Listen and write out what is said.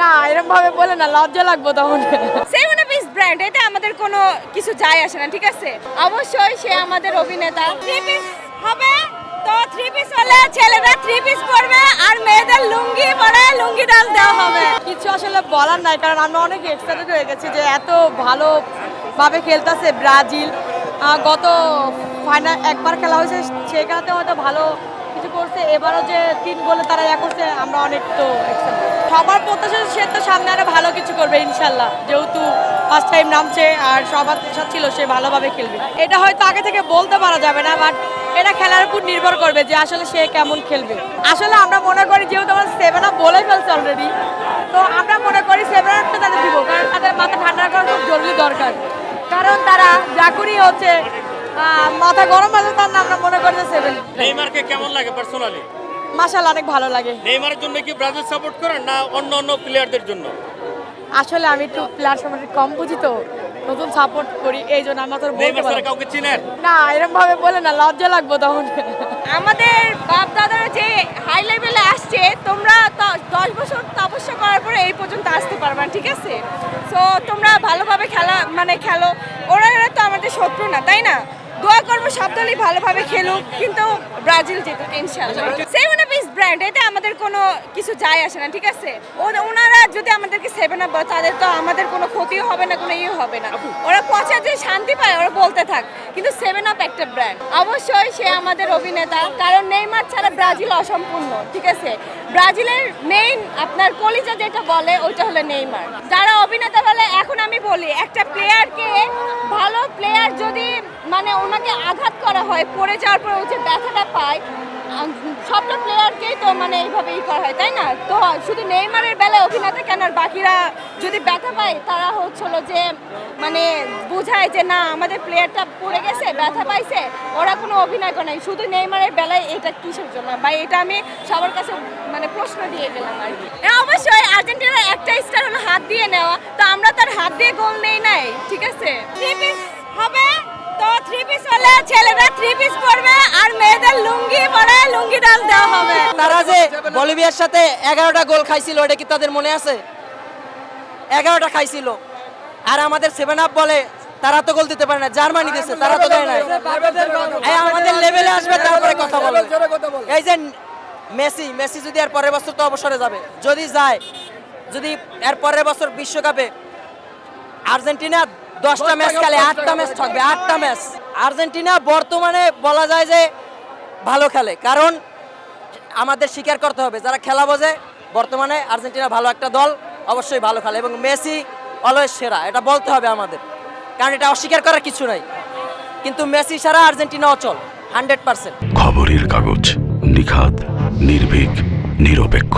না এরকম ভাবে বলে না, লজ্জা লাগবে তখন। সেভেন পিস ব্র্যান্ড, এতে আমাদের কোনো কিছু যায় আসে না, ঠিক আছে? অবশ্যই সে আমাদের অভিনেতা। থ্রি পিস হবে তো থ্রি পিস হলে ছেলেরা থ্রি পিস পরবে আর মেয়েদের লুঙ্গি পরে লুঙ্গি ডাল দেওয়া হবে। কিছু আসলে বলার নাই, কারণ আমরা অনেক এক্সাইটেড হয়ে গেছি যে এত ভালোভাবে খেলতেছে ব্রাজিল। গত ফাইনাল একবার খেলা হয়েছে, সেই খেলাতে হয়তো ভালো কিছু করছে, এবারও যে 3 গোলে তারা করছে, আমরা অনেক তো এক্সাইটেড। সবার প্রত্যাশা সে তো সামনে আরো ভালো কিছু করবে ইনশাল্লাহ, যেহেতু ফার্স্ট টাইম নামছে আর সবার প্রত্যাশা ছিল সে ভালোভাবে খেলবে। এটা হয়তো আগে থেকে বলতে পারা যাবে না, বাট এটা খেলার উপর নির্ভর করবে যে আসলে সে কেমন খেলবে। আসলে আমরা মনে করি যেহেতু আমরা 7 আপ বলে ফেলছে অলরেডি, তো আমরা মনে করি 7 আপটা তাদের দিব, কারণ তাদের মাথা ঠান্ডা করা খুব জরুরি দরকার। কারণ তারা চাকুরি হচ্ছে মাথা গরম আছে, তার না আমরা মনে করি যে 7। নেইমারকে কেমন লাগে পার্সোনালি? মাশাআল্লাহ অনেক ভালো লাগে। নেইমারের জন্য কি ব্রাজিল সাপোর্ট করেন না অন্য প্লেয়ারদের জন্য? আসলে আমি একটু প্লেয়ার সম্পর্কে কম বুঝি, তো নতুন সাপোর্ট করি, এই জন্য আমরা তো বলতে নেইমার পারি ছাড়া কাউকে চিনেন না, এরকম ভাবে বলে না, লজ্জা লাগবে তখন। আমাদের বাপ দাদারা যে হাই লেভেলে আসছে, তোমরা 10 বছর তপস্যা করার পরে এই পর্যন্ত আসতে পারবে না, ঠিক আছে? সো তোমরা ভালোভাবে খেলো। ওরা তো আমাদের শত্রু না, তাই না? দোয়া করবো সব দলই ভালোভাবে খেলুক, কিন্তু ব্রাজিল জিতুক ইনশাআল্লাহ। সেভেন পিস ব্র্যান্ড, এতে আমাদের কোনো কিছু যায় আসে না, ঠিক আছে? ওনারা যদি আমাদেরকে 7 আপ বলে, তাদের তো আমাদের কোনো ক্ষতিও হবে না, কোনো ইয়ে হবে না। ওরা পচা যে শান্তি পায় ওরা বলতে থাক, কিন্তু 7 আপ একটা ব্র্যান্ড। অবশ্যই সে আমাদের অভিনেতা, কারণ নেইমার ছাড়া ব্রাজিল অসম্পূর্ণ, ঠিক আছে? ব্রাজিলের মেইন আপনার কলিজা যেটা বলে ওইটা হলো নেইমার। যারা অভিনেতা বলে, এখন আমি বলি একটা প্লেয়ারকে, ভালো প্লেয়ার যদি মানে ওনাকে আঘাত করা হয়, পড়ে যাওয়ার পর ও যে ব্যথাটা পায়, সবটা প্লেয়ারকেই তো মানে এইভাবেই করা হয়, তাই না? তো শুধু নেইমারের বেলায় অভিনেতা কেন, আর বাকিরা যদি ব্যথা পায় তারা হচ্ছিল যে মানে বোঝায় যে না আমাদের প্লেয়ারটা পড়ে গেছে, ব্যথা পাইছে, ওরা কোনো অভিনয় করে নাই। শুধু নেইমারের বেলায় এটা কিসের জন্য, বা এটা আমি সবার কাছে মানে প্রশ্ন দিয়ে গেলাম আর কি। অবশ্যই আর্জেন্টিনার একটা স্টার হলো হাত দিয়ে নেওয়া, তো আমরা তার হাত দিয়ে গোল নেই নাই, ঠিক আছে? থ্রি পিস হবে তো থ্রি পিস হলে ছেলেরা থ্রি পিস পরবে আর মেয়েদের লুঙ্গি পরে লুঙ্গি ডাল দেওয়া হবে। তারা যে বলিভিয়ার সাথে 11টা গোল খাইছিল, এটা কি তাদের মনে আছে? 11টা খাইছিল, আর আমাদের 7 আপ বলে তারা তো গোল দিতে পারে না। জার্মানি দিয়েছে, তারা তো দেয় না। আমাদের লেভেলে আসবে তারপরে কথা বলবে। এই যে মেসি যদি এর পরের বছর তো অবসরে যাবে, যদি এর পরের বছর বিশ্বকাপে আর্জেন্টিনা 10টা ম্যাচ খেলে, 8টা ম্যাচ থাকবে, 8টা ম্যাচ। আর্জেন্টিনা বর্তমানে বলা যায় যে ভালো খেলে, কারণ আমাদের স্বীকার করতে হবে যারা খেলা বোঝে, বর্তমানে আর্জেন্টিনা ভালো একটা দল, অবশ্যই ভালো খেলে, এবং মেসি অলওয়েজ সেরা, এটা বলতে হবে আমাদের, কারণ এটা অস্বীকার করার কিছু নাই। কিন্তু মেসি ছাড়া আর্জেন্টিনা অচল 100%। খবরের কাগজ, নিখাত, নির্ভীক, নিরপেক্ষ।